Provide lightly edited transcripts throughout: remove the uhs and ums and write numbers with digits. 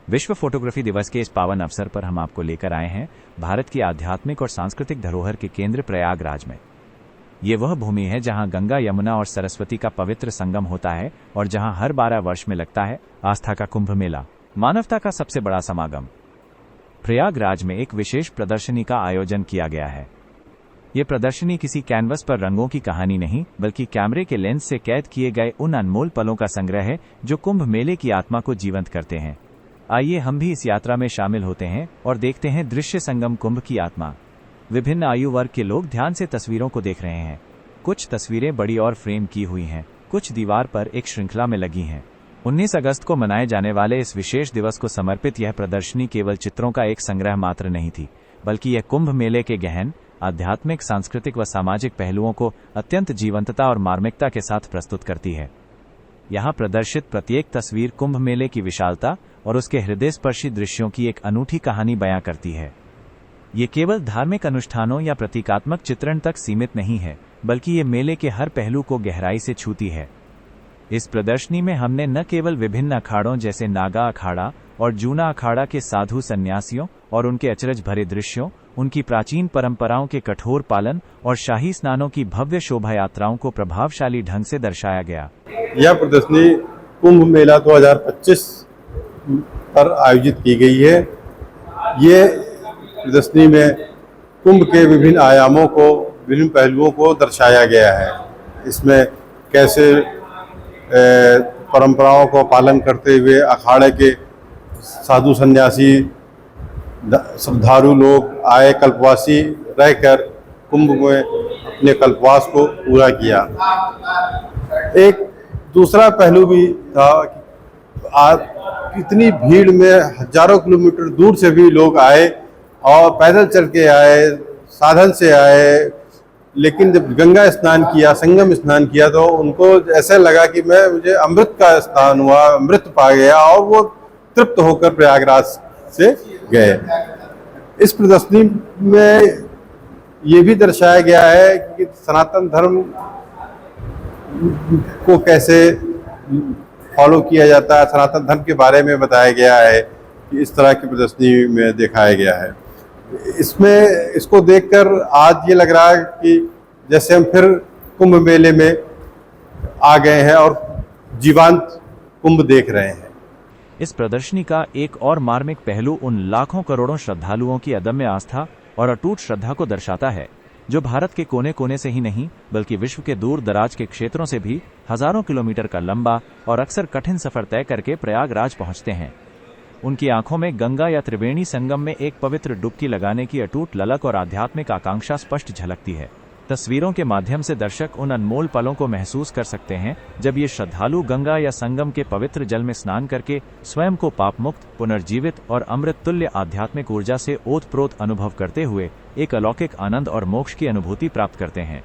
विश्व फोटोग्राफी दिवस के इस पावन अवसर पर हम आपको लेकर आए हैं भारत की आध्यात्मिक और सांस्कृतिक धरोहर के केंद्र प्रयागराज में। ये वह भूमि है जहां गंगा, यमुना और सरस्वती का पवित्र संगम होता है और जहां हर 12 वर्ष में लगता है आस्था का कुंभ मेला, मानवता का सबसे बड़ा समागम। प्रयागराज में एक विशेष प्रदर्शनी का आयोजन किया गया है। ये प्रदर्शनी किसी कैनवस पर रंगों की कहानी नहीं, बल्कि कैमरे के लेंस से कैद किए गए उन अनमोल पलों का संग्रह है जो कुंभ मेले की आत्मा को जीवंत करते हैं। आइए हम भी इस यात्रा में शामिल होते हैं और देखते हैं दृश्य संगम कुंभ की आत्मा। विभिन्न आयु वर्ग के लोग ध्यान से तस्वीरों को देख रहे हैं। कुछ तस्वीरें बड़ी और फ्रेम की हुई हैं, कुछ दीवार पर एक श्रृंखला में लगी हैं। 19 अगस्त को मनाए जाने वाले इस विशेष दिवस को समर्पित यह प्रदर्शनी केवल चित्रों का एक संग्रह मात्र नहीं थी, बल्कि यह कुंभ मेले के गहन आध्यात्मिक, सांस्कृतिक व सामाजिक पहलुओं को अत्यंत जीवंतता और मार्मिकता के साथ प्रस्तुत करती है। यहाँ प्रदर्शित प्रत्येक तस्वीर कुंभ मेले की विशालता और उसके हृदयस्पर्शी दृश्यों की एक अनूठी कहानी बयां करती है। ये केवल धार्मिक अनुष्ठानों या प्रतीकात्मक चित्रण तक सीमित नहीं है, बल्कि ये मेले के हर पहलू को गहराई से छूती है। इस प्रदर्शनी में हमने न केवल विभिन्न अखाड़ों जैसे नागा अखाड़ा और जूना अखाड़ा के साधु सन्यासियों और उनके अचरज भरे दृश्यों, उनकी प्राचीन परंपराओं के कठोर पालन और शाही स्नानों की भव्य शोभा यात्राओं को प्रभावशाली ढंग से दर्शाया गया। यह प्रदर्शनी कुंभ मेला 2025 पर आयोजित की गई है। ये प्रदर्शनी में कुंभ के विभिन्न आयामों को, विभिन्न पहलुओं को दर्शाया गया है। इसमें कैसे परंपराओं को पालन करते हुए अखाड़े के साधु सन्यासी श्रद्धालु लोग आए, कल्पवासी रहकर कुंभ में अपने कल्पवास को पूरा किया। एक दूसरा पहलू भी था कि आज इतनी भीड़ में हजारों किलोमीटर दूर से भी लोग आए और पैदल चल के आए, साधन से आए, लेकिन जब गंगा स्नान किया, संगम स्नान किया, तो उनको ऐसा लगा कि मुझे अमृत का स्नान हुआ, अमृत पा गया, और वो तृप्त होकर प्रयागराज से गए। इस प्रदर्शनी में ये भी दर्शाया गया है कि सनातन धर्म को कैसे फॉलो किया जाता है, सनातन धर्म के बारे में बताया गया है कि इस तरह की प्रदर्शनी में दिखाया गया है। इसमें इसको देखकर आज ये लग रहा है कि जैसे हम फिर कुंभ मेले में आ गए हैं और जीवंत कुंभ देख रहे हैं। इस प्रदर्शनी का एक और मार्मिक पहलू उन लाखों करोड़ों श्रद्धालुओं की अदम्य आस्था और अटूट श्रद्धा को दर्शाता है, जो भारत के कोने कोने से ही नहीं, बल्कि विश्व के दूर दराज के क्षेत्रों से भी हजारों किलोमीटर का लंबा और अक्सर कठिन सफर तय करके प्रयागराज पहुंचते हैं। उनकी आंखों में गंगा या त्रिवेणी संगम में एक पवित्र डुबकी लगाने की अटूट ललक और आध्यात्मिक आकांक्षा स्पष्ट झलकती है। तस्वीरों के माध्यम से दर्शक उन अनमोल पलों को महसूस कर सकते हैं जब ये श्रद्धालु गंगा या संगम के पवित्र जल में स्नान करके स्वयं को पाप मुक्त, पुनर्जीवित और अमृत तुल्य आध्यात्मिक ऊर्जा से ओतप्रोत अनुभव करते हुए एक अलौकिक आनंद और मोक्ष की अनुभूति प्राप्त करते हैं।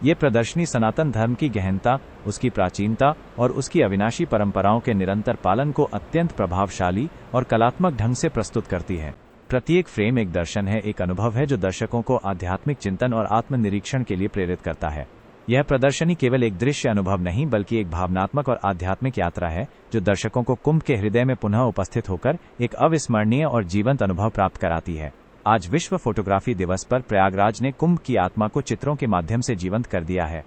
ये प्रदर्शनी सनातन धर्म की गहनता, उसकी प्राचीनता और उसकी अविनाशी परंपराओं के निरंतर पालन को अत्यंत प्रभावशाली और कलात्मक ढंग से प्रस्तुत करती है। प्रत्येक फ्रेम एक दर्शन है, एक अनुभव है जो दर्शकों को आध्यात्मिक चिंतन और आत्मनिरीक्षण के लिए प्रेरित करता है। यह प्रदर्शनी केवल एक दृश्य अनुभव नहीं, बल्कि एक भावनात्मक और आध्यात्मिक यात्रा है जो दर्शकों को कुंभ के हृदय में पुनः उपस्थित होकर एक अविस्मरणीय और जीवंत अनुभव प्राप्त कराती है। आज विश्व फोटोग्राफी दिवस पर प्रयागराज ने कुंभ की आत्मा को चित्रों के माध्यम से जीवंत कर दिया है।